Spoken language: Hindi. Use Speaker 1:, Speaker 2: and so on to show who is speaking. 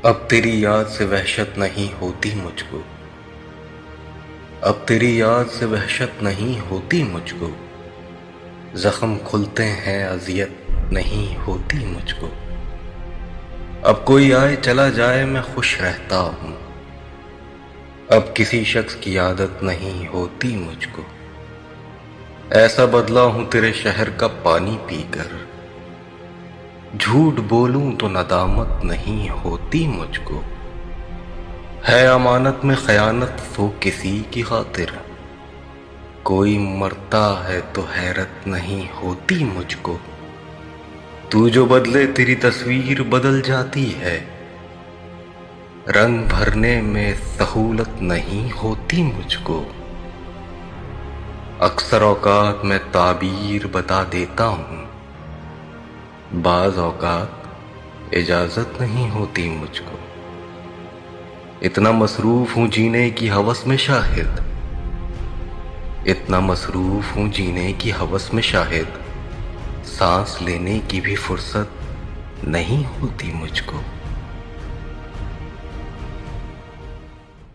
Speaker 1: अब तेरी याद से वहशत नहीं होती मुझको। अब तेरी याद से वहशत नहीं होती मुझको। जख्म खुलते हैं अजियत नहीं होती मुझको। अब कोई आए चला जाए मैं खुश रहता हूँ। अब किसी शख्स की आदत नहीं होती मुझको। ऐसा बदला हूँ तेरे शहर का पानी पीकर। झूठ बोलूं तो नदामत नहीं होती मुझको। है अमानत में खयानत तो किसी की खातिर। कोई मरता है तो हैरत नहीं होती मुझको। तू जो बदले तेरी तस्वीर बदल जाती है। रंग भरने में सहूलत नहीं होती मुझको। अक्सर औकात मैं ताबीर बता देता हूँ। बाज औकात इजाजत नहीं होती मुझको। इतना मसरूफ हूँ जीने की हवस में शाहिद। इतना मसरूफ हूँ जीने की हवस में शाहिद। सांस लेने की भी फुर्सत नहीं होती मुझको।